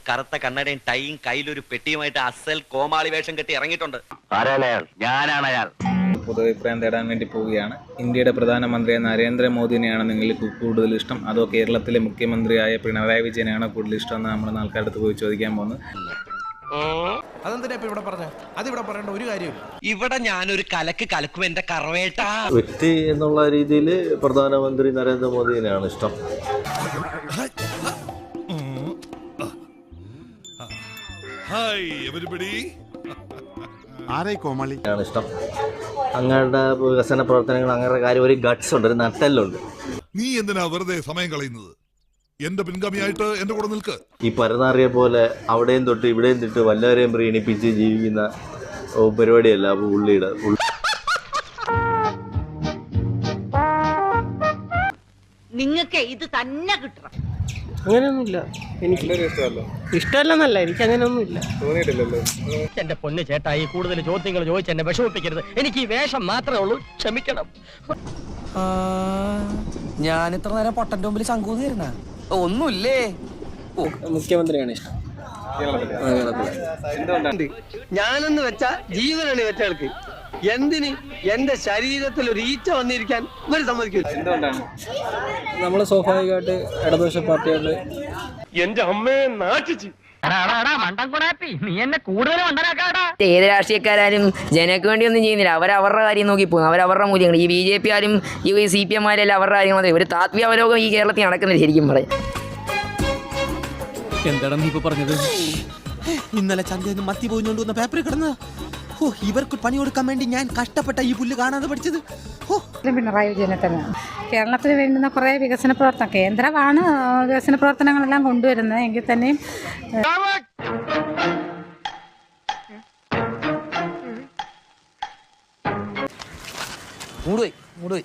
കറുത്ത കണ്ണടയും ടൈയും കയ്യിലൊരു പെട്ടിയുമായിട്ട് അസൽ കോമാളി വേഷം കെട്ടി ഇറങ്ങിയിട്ടുണ്ട്. ഞാനാണ് അയാൾ. പൊതുഅഭിപ്രായം തേടാൻ വേണ്ടി പോവുകയാണ്. ഇന്ത്യയുടെ പ്രധാനമന്ത്രിയായ നരേന്ദ്രമോദിനെയാണ് നിങ്ങൾക്ക് കൂടുതൽ ഇഷ്ടം, അതോ കേരളത്തിലെ മുഖ്യമന്ത്രിയായ പിണറായി വിജയനാണോ കൂടുതൽ ഇഷ്ടം എന്ന് നമ്മൾ ആൾക്കാരുടെ അടുത്ത് പോയി ചോദിക്കാൻ പോകുന്നത്. അതെന്തിനാ ഇവിടെ പറഞ്ഞ അതിവിടെ പറയേണ്ട ഒരു കാര്യമില്ല. ഇവിടെ ഞാനൊരു കലക്ക് കലക്കും എന്റെ കറവേട്ടാ. വ്യക്തി എന്നുള്ള രീതിയിൽ പ്രധാനമന്ത്രി നരേന്ദ്രമോദിനെയാണ് ഇഷ്ടം. ഇഷ്ടം. അങ്ങയുടെ വികസന പ്രവർത്തനങ്ങൾ, അങ്ങയുടെ കാര്യം ഒരു ഗട്ട്സ് ഉണ്ട്, ഒരു നട്ടെല്ലുണ്ട്. നീ എന്തിനാ വെറുതെ സമയം കളയുന്നത്? എന്റെ പിൻഗാമിയായിട്ട് എന്റെ കൂടെ നിൽക്ക്. ഈ പരനാറിയെ പോലെ അവിടെയും തൊട്ട് ഇവിടെയും തൊട്ട് വല്ലവരെയും പ്രീണിപ്പിച്ച് ജീവിക്കുന്ന പരിപാടിയല്ല പുള്ളിയുടെ. നിങ്ങൾക്ക് ഇത് തന്നെ കിട്ടണം. അങ്ങനെയൊന്നുമില്ല, എനിക്ക് ഇഷ്ടമല്ലെന്നല്ല, എനിക്ക് അങ്ങനെയൊന്നുമില്ല. എന്റെ പൊന്ന് ചേട്ടായി, കൂടുതൽ ചോദ്യങ്ങൾ ചോദിച്ച് എന്നെ വിഷമിപ്പിക്കരുത്. എനിക്ക് ഈ വേഷം മാത്രമേ ഉള്ളൂ, ക്ഷമിക്കണം. ഞാൻ ഇത്ര നേരം പൊട്ടന്റെ മുമ്പിൽ ശങ്കൂന്നിരുന്ന ഒന്നുമില്ലേ. മുഖ്യമന്ത്രിയാണ് ഇഷ്ടം. ഞാനെന്ന് വെച്ചാ ജീവനാണ് വെച്ചാൾക്ക്. എന്തിന് എന്റെ ശരീരത്തിൽ ഒരു ഈച്ച വന്നിരിക്കാൻ ഇവർ സമ്മതിക്കില്ല. എന്തുകൊണ്ടാണ്? നമ്മൾ സ്വാഭാവികമായിട്ട് ഇടതുപക്ഷ പാർട്ടികളുടെ എന്റെ അമ്മയെ നാട്ടിച്ച് നീ എന്നെ കൂടുതൽ ഏത് രാഷ്ട്രീയക്കാരും ജനങ്ങൾക്ക് വേണ്ടി ഒന്നും ചെയ്യുന്നില്ല. അവരവരുടെ കാര്യം നോക്കി പോകുന്നു, അവരവരുടെ മൂല്യങ്ങൾ. ഈ BJP ആരും ഈ CPM ആരെല്ലാം അവരുടെ കാര്യം മാത്രമേ. ഒരു താത്വിക അവലോകം ഈ കേരളത്തിൽ നടക്കുന്നില്ല ശരിക്കും പറയാം. എന്താണ് നീ ഇപ്പൊ പറഞ്ഞത്? ഇന്നലെ ചന്തയിൽ നിന്ന് മത്തി പോയിഞ്ഞോണ്ട് വന്ന പേപ്പറിൽ കിടന്ന ഇവർക്ക് പണി കൊടുക്കാൻ വേണ്ടി ഞാൻ കഷ്ടപ്പെട്ട ഈ പുല്ല് കാണാതെ പഠിച്ചത്. പിണറായി വിജയനെ തന്നെയാണ്. കേരളത്തിന് വേണ്ടുന്ന കുറേ വികസന പ്രവർത്തനം, കേന്ദ്രമാണ് വികസന പ്രവർത്തനങ്ങളെല്ലാം കൊണ്ടുവരുന്നത്. എങ്കിൽ തന്നെയും മൂടുപോയി